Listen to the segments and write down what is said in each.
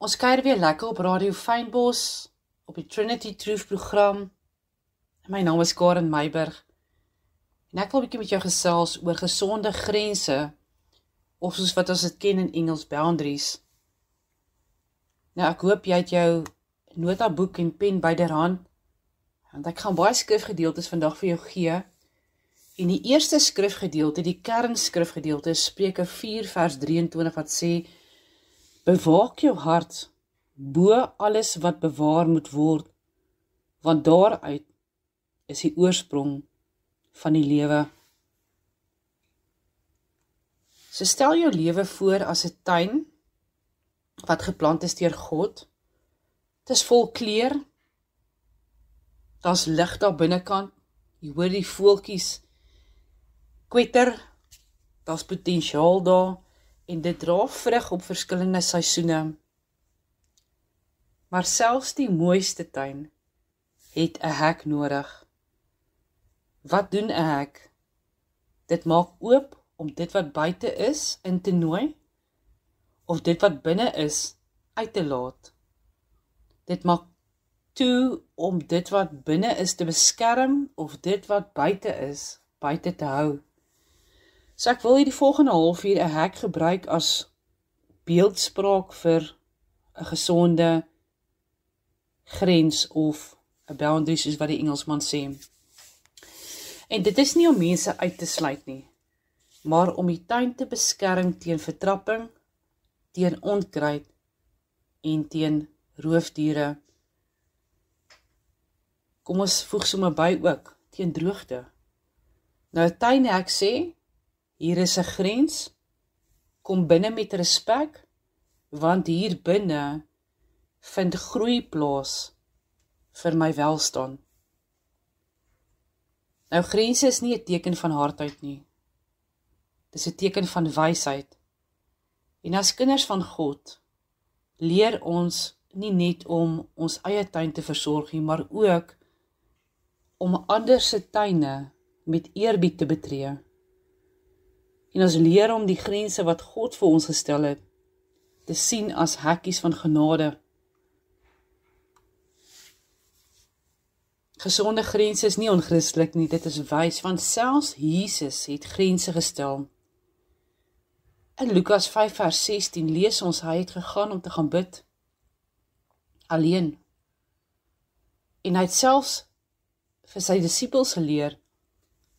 Ons kuier weer lekker op Radio Fynbos, op die Trinity Truth program. My naam is Karen Meiburg, en ek wil 'n bietjie met jou gesels oor gesonde grense, of soos wat ons dit ken in Engels, boundaries. Nou, ek hoop jy het jou notaboek en pen byderhand, want ek gaan baie skrifgedeeltes vandag vir jou gee. En die eerste skrifgedeelte, die kernskrifgedeelte, is Spreuke 4 vers 23 wat sê: bewaak jou hart bo alles wat bewaar moet word, want daaruit is die oorsprong van die lewe. So stel jou lewe voor as 'n tuin wat geplant is deur God. Dit is vol kleur. Daar's lig daar binnekant. Jy hoor die voeltjies kwetter. Daar's potensiaal daar en dit dra vrug op verskillende seisoene. Maar selfs die mooiste tuin het 'n hek nodig. Wat doen 'n hek? Dit maak oop om dit wat buite is in te nooi, of dit wat binne is uit te laat. Dit maak toe om dit wat binne is te beskerm, of dit wat buite is, buite te hou. So ek wil hier die volgende halfuur 'n hek gebruik as beeldspraak vir 'n gesonde grens of 'n boundary, soos wat die Engelsman sê. En dit is nie om mense uit te sluit nie, maar om die tuin te beskerm teen vertrapping, teen onkruid en teen roofdiere. Kom ons voeg sommer by ook, teen droogte. Nou 'n tuinhek sê, hier is 'n grens, kom binne met respek, want hier binne vind groei plaas vir my welstand. Nou grense is nie 'n teken van hardheid nie. Dit is 'n teken van wysheid. En as kinders van God, leer ons nie net om ons eie tuin te versorg nie, maar ook om ander se tuine met eerbied te betree. En ons leer om die grense wat God vir ons gestel het, te sien as hekkies van genade. Gesonde grense is nie onchristelik nie, dit is wys, want selfs Jesus het grense gestel. In Lukas 5 vers 16 lees ons, hy het gegaan om te gaan bid, alleen. En hy het selfs vir sy disippels geleer,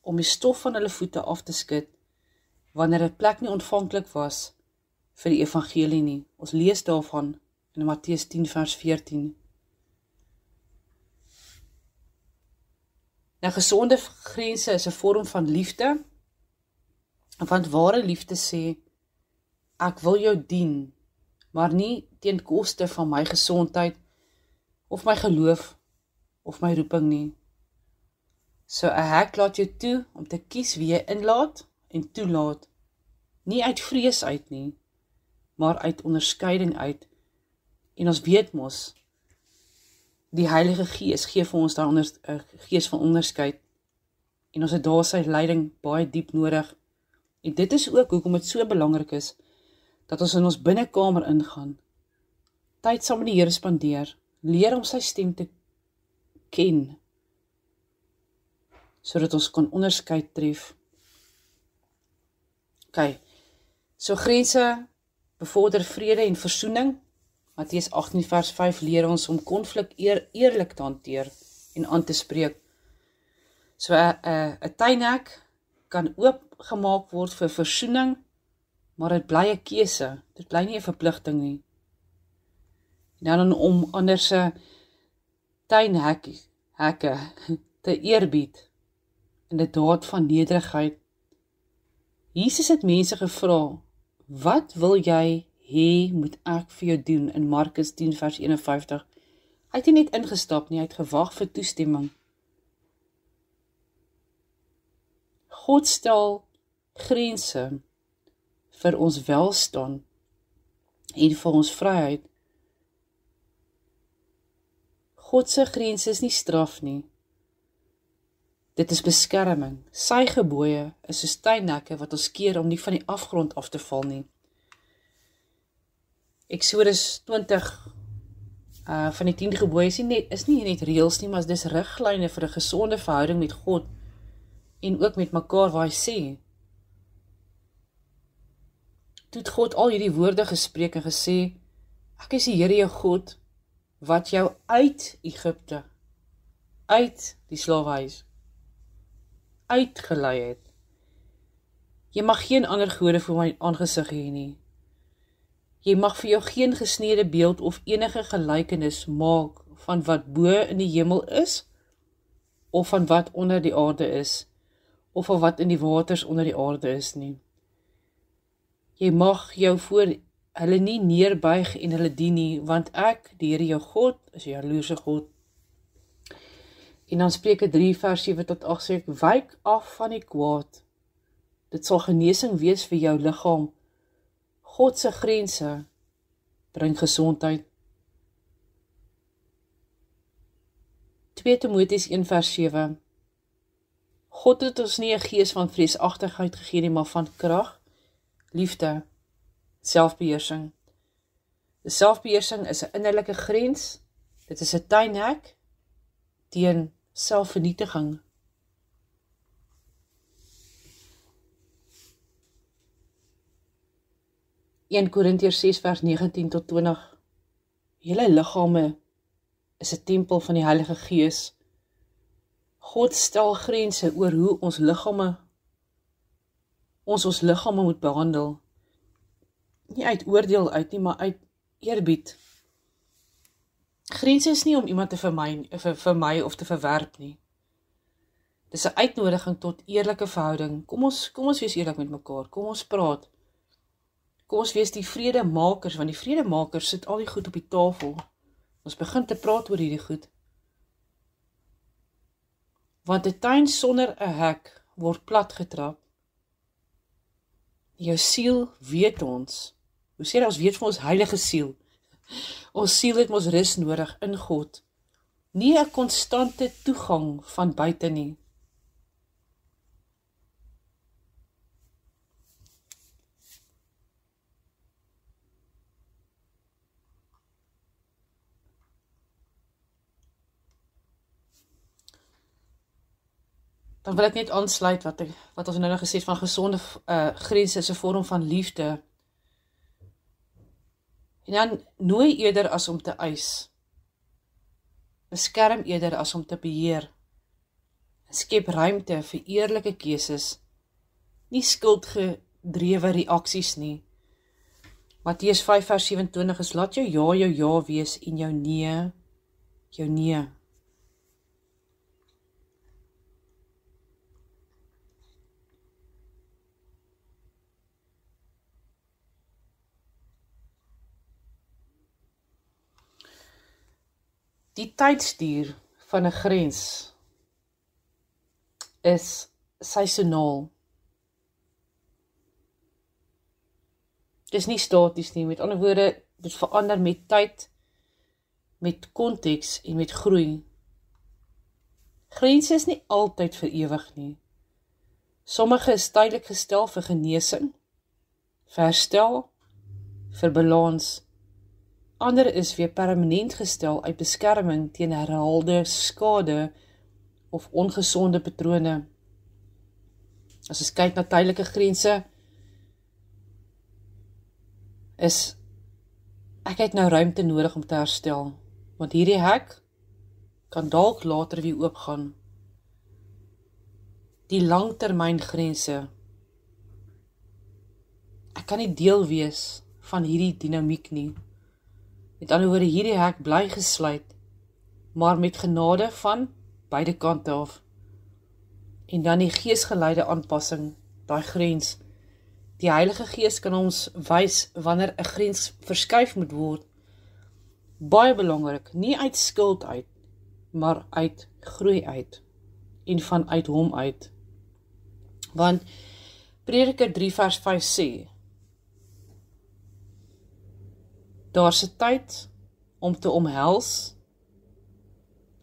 om die stof van hulle voete af te skud, wanneer 'n plek nie ontvanklik was vir die evangelie nie. Ons lees daarvan in Matteus 10 vers 14. Nou, gesonde grense is 'n vorm van liefde, want ware liefde sê, ek wil jou dien, maar nie teen koste van my gesondheid, of my geloof, of my roeping nie. So 'n hek laat jou toe om te kies wie jy inlaat en toelaat, nie uit vrees uit nie, maar uit onderskeiding uit. En ons weet mos, die Heilige Gees gee vir ons daar 'n gees van onderskeid, en ons het daar sy leiding baie diep nodig. En dit is ook hoekom dit so belangrik is, dat ons in ons binnekamer ingaan, tyd saam met die Here spandeer, leer om sy stem te ken, sodat ons kan onderskeid tref. OK, so grense bevorder vrede en versoening. Matteus 18 vers 5 leer ons om konflik eerlik te hanteer en aan te spreek. So 'n tuinhek kan oopgemaak word vir versoening, maar dit bly 'n keuse, dit bly nie 'n verpligting nie. En dan om ander se tuinhekke te eerbied in 'n daad van nederigheid. Jesus het mense gevra, wat wil jy hê moet ek vir jou doen, in Markus 10 vers 51. Hy het nie net ingestap nie, hy het gewag vir toestemming. God stel grense vir ons welstand en vir ons vryheid. God se grense is nie straf nie. Dit is beskerming. Sy gebooie is soos tuinhekke wat ons keer om nie van die afgrond af te val nie. Exodus 20 van die 10 gebooie is nie net reëls nie, maar dis riglyne vir 'n gesonde verhouding met God en ook met mekaar waar hy sê, toe het God al hierdie woorde gespreek en gesê, ek is die Here jou God, wat jou uit Egipte, uit die slawehuis, uitgelei het. Jy mag geen ander gode voor my aangesig hê nie. Jy mag vir jou geen gesnede beeld of enige gelykenis maak van wat bo in die hemel is, of van wat onder die aarde is, of van wat in die waters onder die aarde is nie. Jy mag jou voor hulle nie neerbuig en hulle dien nie, want ek, die Here jou God, is 'n jaloerse God. En dan Spreuke 3 vers 7 tot 8 sê ek, wyk af van die kwaad. Dit sal genesing wees vir jou liggaam. God se grense bring gesondheid. 2 Timoteus 1 vers 7 God het ons nie 'n gees van vreesagtigheid gegee nie, maar van krag, liefde, selfbeheersing. Die selfbeheersing is 'n innerlike grens, dit is 'n tuinhek teen selfvernietiging. Korintiërs 6 vers 19 tot 20 Julle liggame is 'n tempel van die Heilige Gees. God stel grense oor hoe ons liggame moet behandel. Nie uit oordeel uit nie, maar uit eerbied. Grense is nie om iemand te vermy of te verwerp nie. Dis 'n uitnodiging tot eerlike verhouding. Kom ons wees eerlik met mekaar. Kom ons praat. Kom ons wees die vredemakers, want die vredemakers sit al die goed op die tafel. Ons begin te praat oor hierdie goed. Want 'n tuin sonder 'n hek word platgetrap. Jou siel weet ons. Hoe sê ons weet vir ons heilige siel? Ons siel het ons rus nodig in God. Nie 'n konstante toegang van buite nie. Dan wil ek net aansluit wat ons nou gesê het van gesonde grense is 'n vorm van liefde. En dan nooi eerder as om te eis. Beskerm eerder as om te beheer. Skep ruimte vir eerlike keuses, nie skuldgedrewe reaksies nie. Matteus 5 vers 27 is, laat jou ja wees en jou nee. Die tydsduur van 'n grens is seisoonaal. Dit is nie staties nie, met ander woorde, dit verander met tyd, met konteks en met groei. Grense is nie altyd vir ewig nie. Sommige is tydelik gestel vir genesing, vir herstel, vir balans. Ander is weer permanent gestel uit beskerming teen herhaalde skade of ongesonde patrone. As ons kyk na tydelike grense, is ek het nou ruimte nodig om te herstel, want hierdie hek kan dalk later weer oopgaan. Die langtermyn grense, ek kan nie deel wees van hierdie dinamiek nie. Met ander woorde, hierdie hek bly gesluit, maar met genade van beide kante af. En dan die geesgeleide aanpassing, daai grens. Die Heilige Gees kan ons wys wanneer 'n grens verskuif moet word. Baie belangrik, nie uit skuld uit, maar uit groei uit en vanuit hom uit. Want Prediker 3 vers 5 sê, daar's 'n tyd om te omhels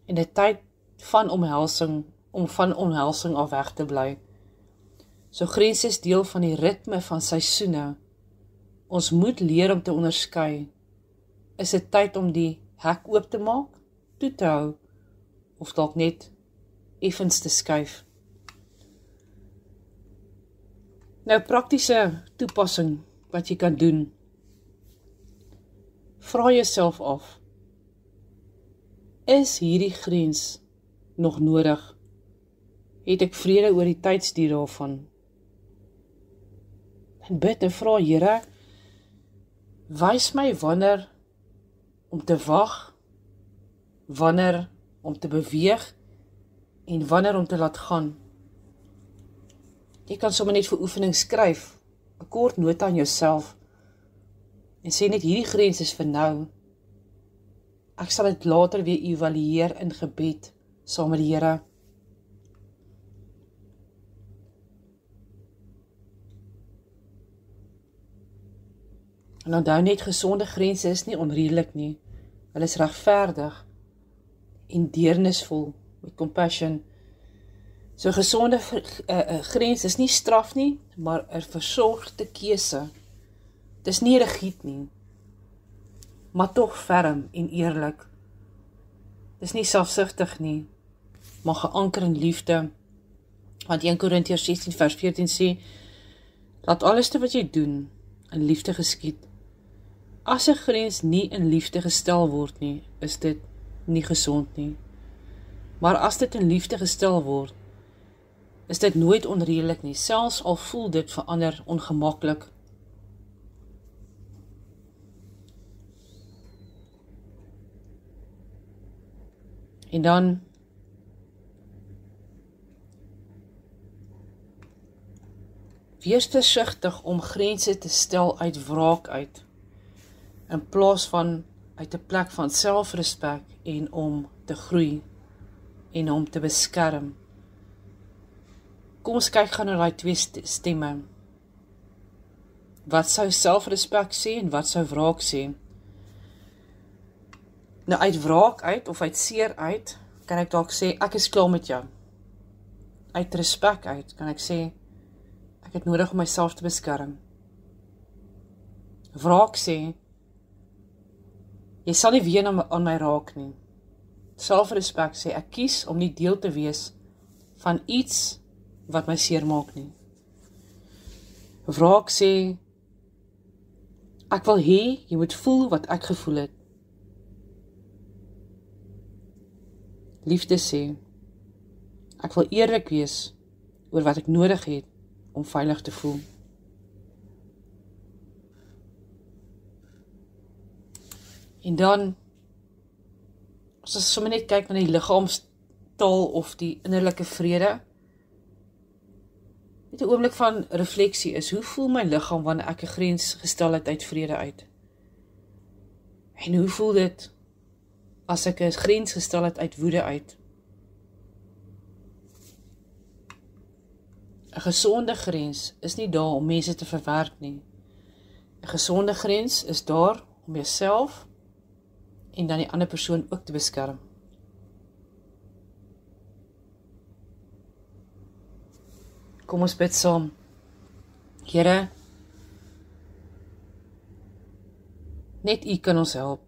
en 'n tyd van omhelsing om van omhelsing af weg te bly. So grense is deel van die ritme van seisoene. Ons moet leer om te onderskei. Is dit tyd om die hek oop te maak, toe te hou, of dalk net effens te skuif? Nou, praktiese toepassing wat jy kan doen. Vra jouself af, is hierdie grens nog nodig? Het ek vrede oor die tydsduur daarvan? En bid en vra, Here, wys my wanneer om te wag, wanneer om te beweeg, en wanneer om te laat gaan. Jy kan sommer net vir oefening skryf, 'n kort nota aan jouself, en sê net, hierdie grens is vir nou. Ek sal dit later weer evalueer in gebed, saam met die Here. En onthou net, gesonde grense is nie onredelik nie. Hulle is regverdig en deernisvol, met compassion. So gesonde grens is nie straf nie, maar 'n versorgde keuse. Dit is nie rigied nie, maar tog ferm en eerlik. Dit is nie selfsugtig nie, maar geanker in liefde. Want 1 Korintiërs 16 vers 14 sê, laat alles wat jy doen in liefde geskied. As 'n grens nie in liefde gestel word nie, is dit nie gesond nie. Maar as dit in liefde gestel word, is dit nooit onredelik nie, selfs al voel dit vir ander ongemaklik. En dan wees versigtig om grense te stel uit wraak uit, in plaas van uit 'n plek van selfrespek en om te groei en om te beskerm. Kom ons kyk gaan na daai twee stemme. Wat sou selfrespek sê en wat sou wraak sê? Nou uit wraak uit of uit seer uit, kan ek dalk sê, ek is klaar met jou. Uit respek uit, kan ek sê, ek het nodig om myself te beskerm. Wraak sê, jy sal nie weer aan my raak nie. Selfrespek sê, ek kies om nie deel te wees van iets wat my seer maak nie. Wraak sê, ek wil hê, jy moet voel wat ek gevoel het. Liefde sê, ek wil eerlik wees oor wat ek nodig het om veilig te voel. En dan, as ons sommer net kyk na die liggaamstaal of die innerlike vrede, net 'n oomblik van refleksie is, hoe voel my liggaam wanneer ek 'n grens gestel het uit vrede uit? En hoe voel dit as ek 'n grens gestel het uit woede uit? 'n Gesonde grens is nie daar om mense te verwerp nie. 'n Gesonde grens is daar om jouself en dan die ander persoon ook te beskerm. Kom ons bid saam. Here, net U kan ons help.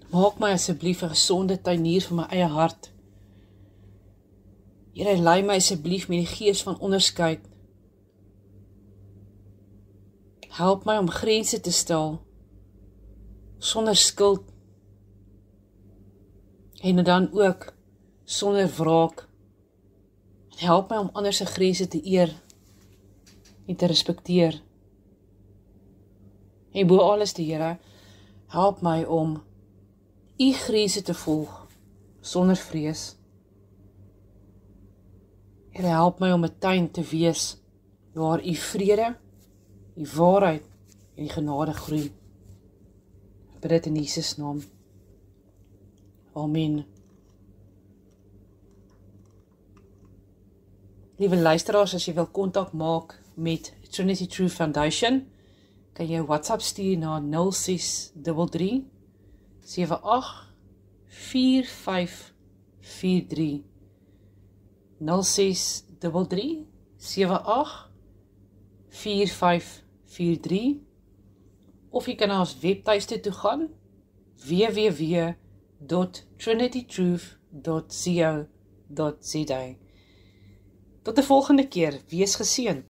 Maak my asseblief 'n gesonde tuinier vir my eie hart. Here, lei my asseblief met die gees van onderskeid. Help my om grense te stel, sonder skuld, en dan ook sonder wraak. Help my om ander se grense te eer en te respekteer. En bo alles, die Here, help my om U grense te volg, sonder vrees. Here, help my om 'n tuin te wees, waar U vrede, U waarheid en die genade groei. Ek bid dit in Jesus naam. Amen. Liewe luisteraars, as jy wil kontak maak met Trinity True Foundation, kan jy WhatsApp stuur na 0633 78 4543. 0633 78 4543, of jy kan na ons webtuiste toe gaan, www.trinitytruth.co.za. Tot 'n volgende keer, wees geseënd.